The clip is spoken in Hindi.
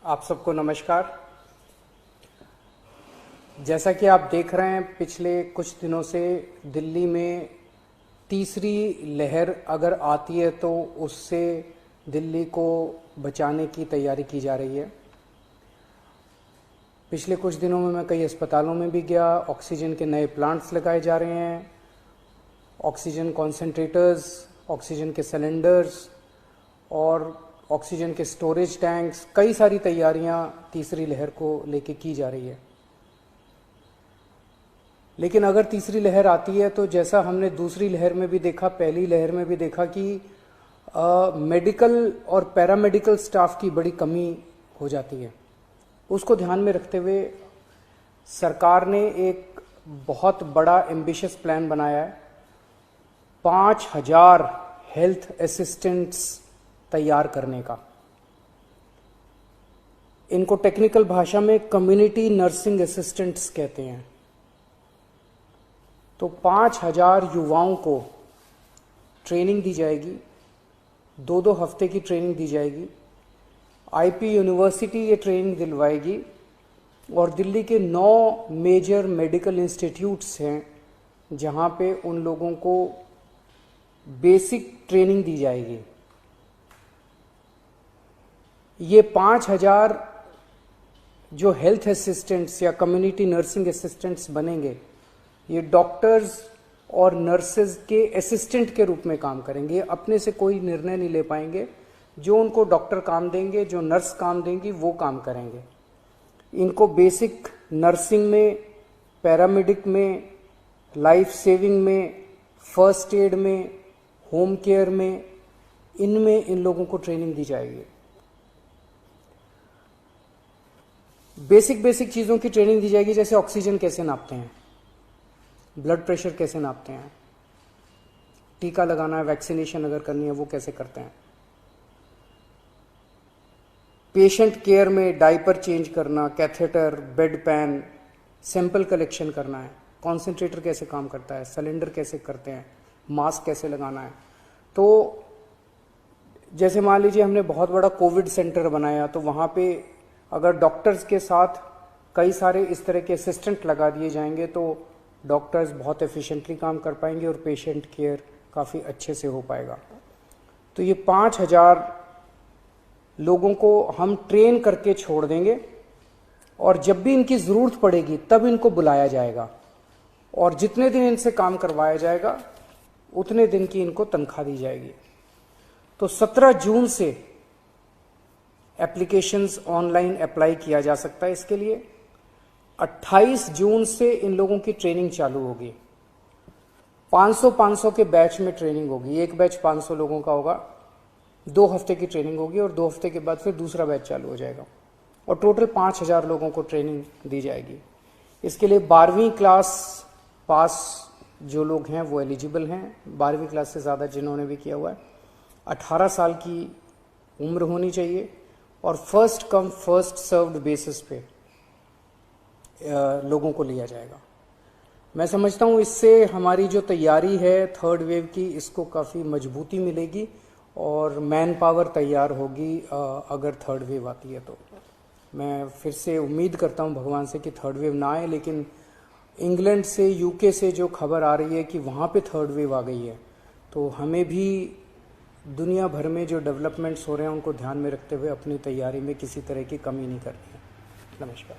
आप सबको नमस्कार। जैसा कि आप देख रहे हैं, पिछले कुछ दिनों से दिल्ली में तीसरी लहर अगर आती है तो उससे दिल्ली को बचाने की तैयारी की जा रही है। पिछले कुछ दिनों में मैं कई अस्पतालों में भी गया। ऑक्सीजन के नए प्लांट्स लगाए जा रहे हैं, ऑक्सीजन कॉन्सेंट्रेटर्स, ऑक्सीजन के सिलेंडर्स और ऑक्सीजन के स्टोरेज टैंक्स, कई सारी तैयारियां तीसरी लहर को लेके की जा रही है। लेकिन अगर तीसरी लहर आती है तो जैसा हमने दूसरी लहर में भी देखा, पहली लहर में भी देखा कि मेडिकल और पैरामेडिकल स्टाफ की बड़ी कमी हो जाती है। उसको ध्यान में रखते हुए सरकार ने एक बहुत बड़ा एम्बिशियस प्लान बनाया है। 5000 हेल्थ असिस्टेंट्स तैयार करने का। इनको टेक्निकल भाषा में कम्युनिटी नर्सिंग असिस्टेंट्स कहते हैं। तो 5000 युवाओं को ट्रेनिंग दी जाएगी, 2-2 हफ्ते की ट्रेनिंग दी जाएगी। आईपी यूनिवर्सिटी ये ट्रेनिंग दिलवाएगी और दिल्ली के 9 मेजर मेडिकल इंस्टीट्यूट्स हैं जहां पे उन लोगों को बेसिक ट्रेनिंग दी जाएगी। ये 5000 जो हेल्थ असिस्टेंट्स या कम्युनिटी नर्सिंग असिस्टेंट्स बनेंगे, ये डॉक्टर्स और नर्सेज के असिस्टेंट के रूप में काम करेंगे। अपने से कोई निर्णय नहीं ले पाएंगे। जो उनको डॉक्टर काम देंगे, जो नर्स काम देंगी, वो काम करेंगे। इनको बेसिक नर्सिंग में, पैरामेडिक में, लाइफ सेविंग में, फर्स्ट एड में, होम केयर में, इनमें इन लोगों को ट्रेनिंग दी जाएगी। बेसिक चीज़ों की ट्रेनिंग दी जाएगी, जैसे ऑक्सीजन कैसे नापते हैं, ब्लड प्रेशर कैसे नापते हैं, टीका लगाना है, वैक्सीनेशन अगर करनी है वो कैसे करते हैं, पेशेंट केयर में डायपर चेंज करना, catheter, bed pan, sample collection करना है, कॉन्सेंट्रेटर कैसे काम करता है, सिलेंडर कैसे करते हैं, मास्क कैसे लगाना है। तो जैसे मान लीजिए हमने बहुत बड़ा कोविड सेंटर बनाया, तो वहाँ पे अगर डॉक्टर्स के साथ कई सारे इस तरह के असिस्टेंट लगा दिए जाएंगे तो डॉक्टर्स बहुत एफिशिएंटली काम कर पाएंगे और पेशेंट केयर काफ़ी अच्छे से हो पाएगा। तो ये 5000 लोगों को हम ट्रेन करके छोड़ देंगे और जब भी इनकी ज़रूरत पड़ेगी तब इनको बुलाया जाएगा और जितने दिन इनसे काम करवाया जाएगा उतने दिन की इनको तनख्वाह दी जाएगी। तो 17 जून से एप्लीकेशंस ऑनलाइन अप्लाई किया जा सकता है इसके लिए। 28 जून से इन लोगों की ट्रेनिंग चालू होगी। 500 के बैच में ट्रेनिंग होगी। एक बैच 500 लोगों का होगा, 2 हफ्ते की ट्रेनिंग होगी और 2 हफ्ते के बाद फिर दूसरा बैच चालू हो जाएगा और टोटल 5000 लोगों को ट्रेनिंग दी जाएगी। इसके लिए 12वीं क्लास पास जो लोग हैं वो एलिजिबल हैं, 12वीं क्लास से ज़्यादा जिन्होंने भी किया हुआ है। 18 साल की उम्र होनी चाहिए और first come first served basis पे लोगों को लिया जाएगा। मैं समझता हूँ इससे हमारी जो तैयारी है थर्ड वेव की, इसको काफ़ी मजबूती मिलेगी और मैन पावर तैयार होगी अगर थर्ड वेव आती है तो। मैं फिर से उम्मीद करता हूँ भगवान से कि थर्ड वेव ना आए, लेकिन इंग्लैंड से, यूके से जो खबर आ रही है कि वहाँ पे थर्ड वेव आ गई है, तो हमें भी दुनिया भर में जो डेवलपमेंट्स हो रहे हैं उनको ध्यान में रखते हुए अपनी तैयारी में किसी तरह की कमी नहीं करनी है। नमस्कार।